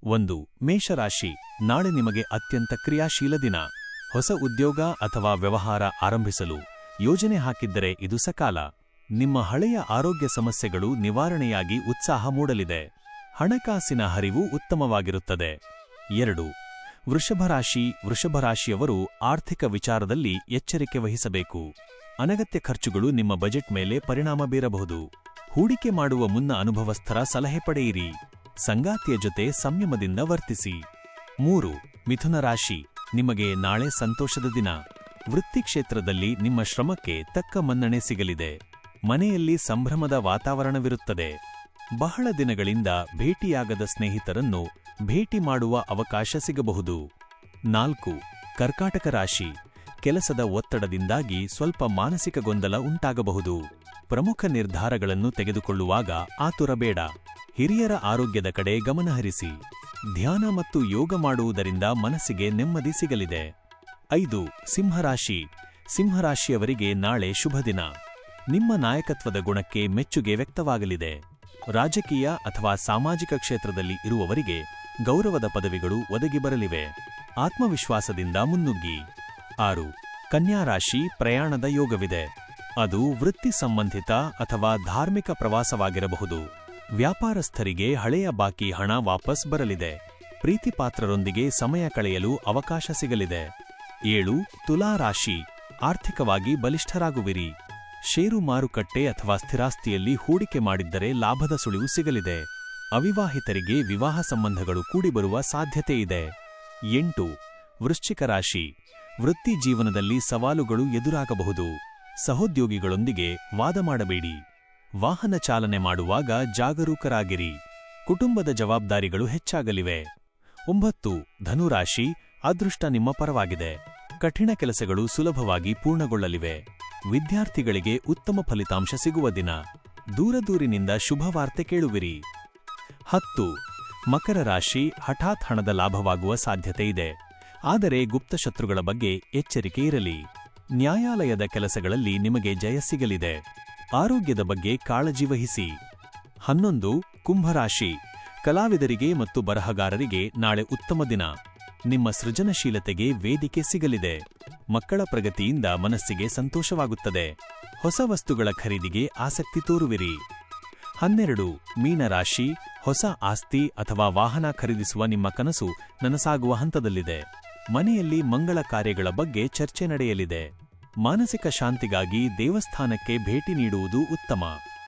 1. ಮೇಷರಾಶಿ. ನಾಳೆ ನಿಮಗೆ ಅತ್ಯಂತ ಕ್ರಿಯಾಶೀಲ ದಿನ. ಹೊಸ ಉದ್ಯೋಗ ಅಥವಾ ವ್ಯವಹಾರ ಆರಂಭಿಸಲು ಯೋಜನೆ ಹಾಕಿದ್ದರೆ ಇದು ಸಕಾಲ. ನಿಮ್ಮ ಹಳೆಯ ಆರೋಗ್ಯ ಸಮಸ್ಯೆಗಳು ನಿವಾರಣೆಯಾಗಿ ಉತ್ಸಾಹ ಮೂಡಲಿದೆ. ಹಣಕಾಸಿನ ಹರಿವು ಉತ್ತಮವಾಗಿರುತ್ತದೆ. 2. ವೃಷಭರಾಶಿ. ವೃಷಭರಾಶಿಯವರು ಆರ್ಥಿಕ ವಿಚಾರದಲ್ಲಿ ಎಚ್ಚರಿಕೆ ವಹಿಸಬೇಕು. ಅನಗತ್ಯ ಖರ್ಚುಗಳು ನಿಮ್ಮ ಬಜೆಟ್ ಮೇಲೆ ಪರಿಣಾಮ ಬೀರಬಹುದು. ಹೂಡಿಕೆ ಮಾಡುವ ಮುನ್ನ ಅನುಭವಸ್ಥರ ಸಲಹೆ ಪಡೆಯಿರಿ. ಸಂಗಾತಿಯ ಜೊತೆ ಸಂಯಮದಿಂದ ವರ್ತಿಸಿ. 3. ಮಿಥುನ ರಾಶಿ. ನಿಮಗೆ ನಾಳೆ ಸಂತೋಷದ ದಿನ. ವೃತ್ತಿ ಕ್ಷೇತ್ರದಲ್ಲಿ ನಿಮ್ಮ ಶ್ರಮಕ್ಕೆ ತಕ್ಕ ಮನ್ನಣೆ ಸಿಗಲಿದೆ. ಮನೆಯಲ್ಲಿ ಸಂಭ್ರಮದ ವಾತಾವರಣವಿರುತ್ತದೆ. ಬಹಳ ದಿನಗಳಿಂದ ಭೇಟಿಯಾಗದ ಸ್ನೇಹಿತರನ್ನು ಭೇಟಿ ಮಾಡುವ ಅವಕಾಶ ಸಿಗಬಹುದು. 4. ಕರ್ಕಾಟಕ ರಾಶಿ. ಕೆಲಸದ ಒತ್ತಡದಿಂದಾಗಿ ಸ್ವಲ್ಪ ಮಾನಸಿಕ ಗೊಂದಲ ಉಂಟಾಗಬಹುದು. ಪ್ರಮುಖ ನಿರ್ಧಾರಗಳನ್ನು ತೆಗೆದುಕೊಳ್ಳುವಾಗ ಆತುರ ಬೇಡ. ಹಿರಿಯರ ಆರೋಗ್ಯದ ಕಡೆ ಗಮನಹರಿಸಿ. ಧ್ಯಾನ ಮತ್ತು ಯೋಗ ಮಾಡುವುದರಿಂದ ಮನಸ್ಸಿಗೆ ನೆಮ್ಮದಿ ಸಿಗಲಿದೆ. 5. ಸಿಂಹರಾಶಿ. ಸಿಂಹರಾಶಿಯವರಿಗೆ ನಾಳೆ ಶುಭ ದಿನ. ನಿಮ್ಮ ನಾಯಕತ್ವದ ಗುಣಕ್ಕೆ ಮೆಚ್ಚುಗೆ ವ್ಯಕ್ತವಾಗಲಿದೆ. ರಾಜಕೀಯ ಅಥವಾ ಸಾಮಾಜಿಕ ಕ್ಷೇತ್ರದಲ್ಲಿ ಇರುವವರಿಗೆ ಗೌರವದ ಪದವಿಗಳು ಒದಗಿ ಬರಲಿವೆ. ಆತ್ಮವಿಶ್ವಾಸದಿಂದ ಮುನ್ನುಗ್ಗಿ. 6. ಕನ್ಯಾ ರಾಶಿ. ಪ್ರಯಾಣದ ಯೋಗವಿದೆ. ಅದು ವೃತ್ತಿ ಸಂಬಂಧಿತ ಅಥವಾ ಧಾರ್ಮಿಕ ಪ್ರವಾಸವಾಗಿರಬಹುದು. ವ್ಯಾಪಾರಸ್ಥರಿಗೆ ಹಳೆಯ ಬಾಕಿ ಹಣ ವಾಪಸ್ ಬರಲಿದೆ. ಪ್ರೀತಿಪಾತ್ರರೊಂದಿಗೆ ಸಮಯ ಕಳೆಯಲು ಅವಕಾಶ ಸಿಗಲಿದೆ. 7. ತುಲಾ ರಾಶಿ. ಆರ್ಥಿಕವಾಗಿ ಬಲಿಷ್ಠರಾಗುವಿರಿ. ಷೇರು ಮಾರುಕಟ್ಟೆ ಅಥವಾ ಸ್ಥಿರಾಸ್ತಿಯಲ್ಲಿ ಹೂಡಿಕೆ ಮಾಡಿದ್ದರೆ ಲಾಭದ ಸುಳಿವು ಸಿಗಲಿದೆ. ಅವಿವಾಹಿತರಿಗೆ ವಿವಾಹ ಸಂಬಂಧಗಳು ಕೂಡಿಬರುವ ಸಾಧ್ಯತೆಯಿದೆ. 8. ವೃಶ್ಚಿಕ ರಾಶಿ. ವೃತ್ತಿ ಜೀವನದಲ್ಲಿ ಸವಾಲುಗಳು ಎದುರಾಗಬಹುದು. ಸಹೋದ್ಯೋಗಿಗಳೊಂದಿಗೆ ವಾದ ಮಾಡಬೇಡಿ. ವಾಹನ ಚಾಲನೆ ಮಾಡುವಾಗ ಜಾಗರೂಕರಾಗಿರಿ. ಕುಟುಂಬದ ಜವಾಬ್ದಾರಿಗಳು ಹೆಚ್ಚಾಗಲಿವೆ. 9. ಧನುರಾಶಿ. ಅದೃಷ್ಟ ನಿಮ್ಮ ಪರವಾಗಿದೆ. ಕಠಿಣ ಕೆಲಸಗಳು ಸುಲಭವಾಗಿ ಪೂರ್ಣಗೊಳ್ಳಲಿವೆ. ವಿದ್ಯಾರ್ಥಿಗಳಿಗೆ ಉತ್ತಮ ಫಲಿತಾಂಶ ಸಿಗುವ ದಿನ. ದೂರದೂರಿನಿಂದ ಶುಭವಾರ್ತೆ ಕೇಳುವಿರಿ. 10. ಮಕರ ರಾಶಿ. ಹಠಾತ್ ಹಣದ ಲಾಭವಾಗುವ ಸಾಧ್ಯತೆಯಿದೆ. ಆದರೆ ಗುಪ್ತಶತ್ರುಗಳ ಬಗ್ಗೆ ಎಚ್ಚರಿಕೆ ಇರಲಿ. ನ್ಯಾಯಾಲಯದ ಕೆಲಸಗಳಲ್ಲಿ ನಿಮಗೆ ಜಯ ಸಿಗಲಿದೆ. ಆರೋಗ್ಯದ ಬಗ್ಗೆ ಕಾಳಜಿ ವಹಿಸಿ. 11. ಕುಂಭರಾಶಿ. ಕಲಾವಿದರಿಗೆ ಮತ್ತು ಬರಹಗಾರರಿಗೆ ನಾಳೆ ಉತ್ತಮ ದಿನ. ನಿಮ್ಮ ಸೃಜನಶೀಲತೆಗೆ ವೇದಿಕೆ ಸಿಗಲಿದೆ. ಮಕ್ಕಳ ಪ್ರಗತಿಯಿಂದ ಮನಸ್ಸಿಗೆ ಸಂತೋಷವಾಗುತ್ತದೆ. ಹೊಸ ವಸ್ತುಗಳ ಖರೀದಿಗೆ ಆಸಕ್ತಿ ತೋರುವಿರಿ. 12. ಮೀನರಾಶಿ. ಹೊಸ ಆಸ್ತಿ ಅಥವಾ ವಾಹನ ಖರೀದಿಸುವ ನಿಮ್ಮ ಕನಸು ನನಸಾಗುವ ಹಂತದಲ್ಲಿದೆ. ಮನೆಯಲ್ಲಿ ಮಂಗಳ ಕಾರ್ಯಗಳ ಬಗ್ಗೆ ಚರ್ಚೆ ನಡೆಯಲಿದೆ. ಮಾನಸಿಕ ಶಾಂತಿಗಾಗಿ ದೇವಸ್ಥಾನಕ್ಕೆ ಭೇಟಿ ನೀಡುವುದು ಉತ್ತಮ.